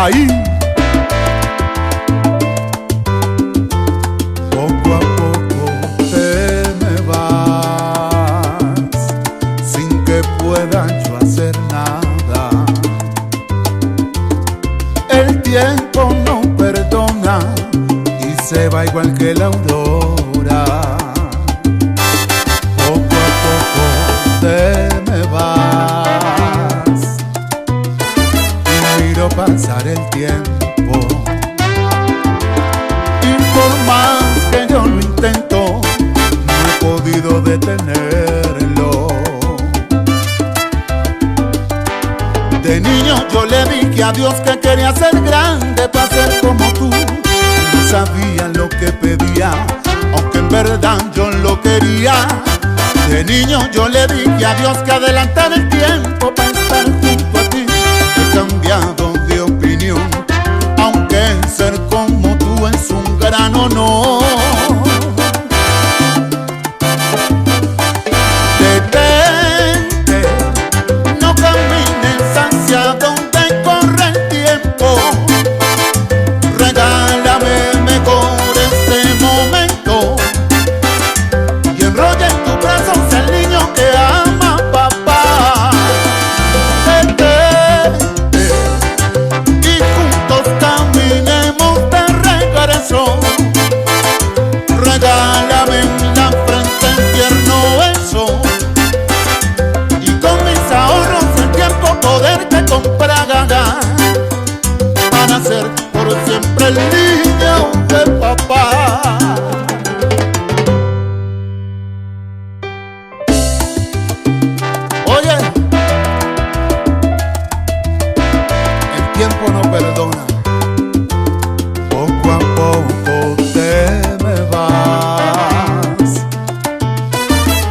ahí. Poco a poco te me vas, sin que pueda yo hacer nada. El tiempo no perdona y se va igual que la aurora. Poco a poco te me vas y miro pasar el tiempo, y por más que yo lo intento, no he podido detenerlo. De niño yo le dije a Dios que quería ser grande para ser como tú. No sabía lo que pedía, aunque en verdad yo lo quería. De niño yo le dije a Dios que adelantara el tiempo para estar junto a ti. He cambiado de opinión, aunque ser como tú es un gran honor. Detente, no camines hacia donde corre el tiempo. Regálame mejor este momento y enrolla en tus brazos el niño que ama a papá. Detente y juntos caminemos de regreso. Regálame en la frente el tierno beso y con mis ahorros el tiempo poderte comprar para ser por siempre el niño de papá. Oye, el tiempo no perdona. Poco a poco te me vas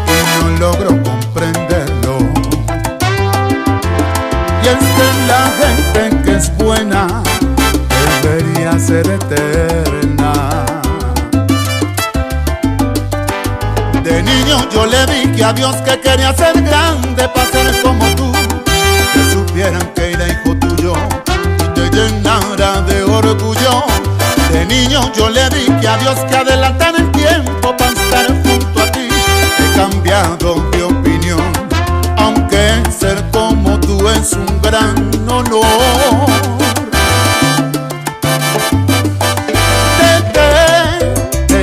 y no logro comprenderlo. Y es que la gente que es buena debería ser eterna. De niño yo le dije a Dios que quería ser grande para ser como tú, que supieran que era hijo tuyo y te llenara de orgullo. De niño yo le dije a Dios que adelantara el tiempo para estar junto a ti. He cambiado de opinión, aunque ser como tú es un gran honor. Detente,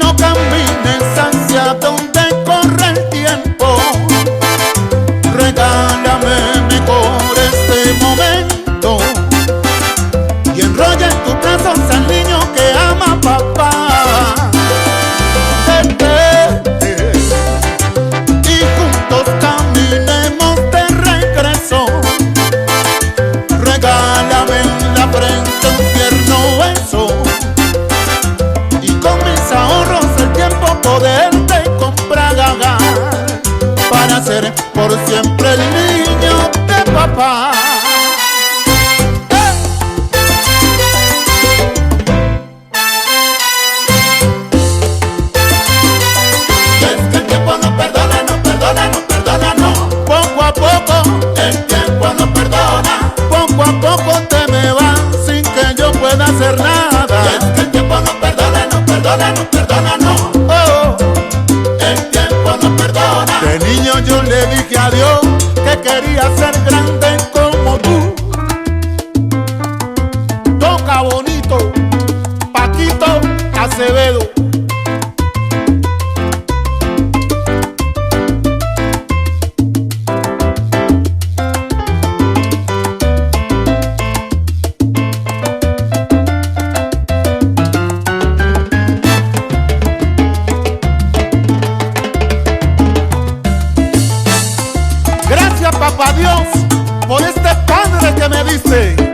no camines hacia donde corre el tiempo. Regálame mejor este momento y enrolla en tus brazos al niño que ama a papá. Detente y juntos caminemos de regreso. Regálame en la frente un tierno beso y con mis ahorros el tiempo poderte comprar para ser por siempre el niño de papá. Y es que el tiempo no perdona, no perdona, no perdona, no. Poco a poco el tiempo no perdona. Poco a poco te me vas sin que yo pueda hacer nada. Y es que el tiempo no perdona, no perdona, no perdona, no. Oh, el tiempo no perdona. De niño yo le dije a Dios que quería ser grande como tú. Toca bonito, Paquito Acevedo. Gracias, papá Dios, por este padre que me diste.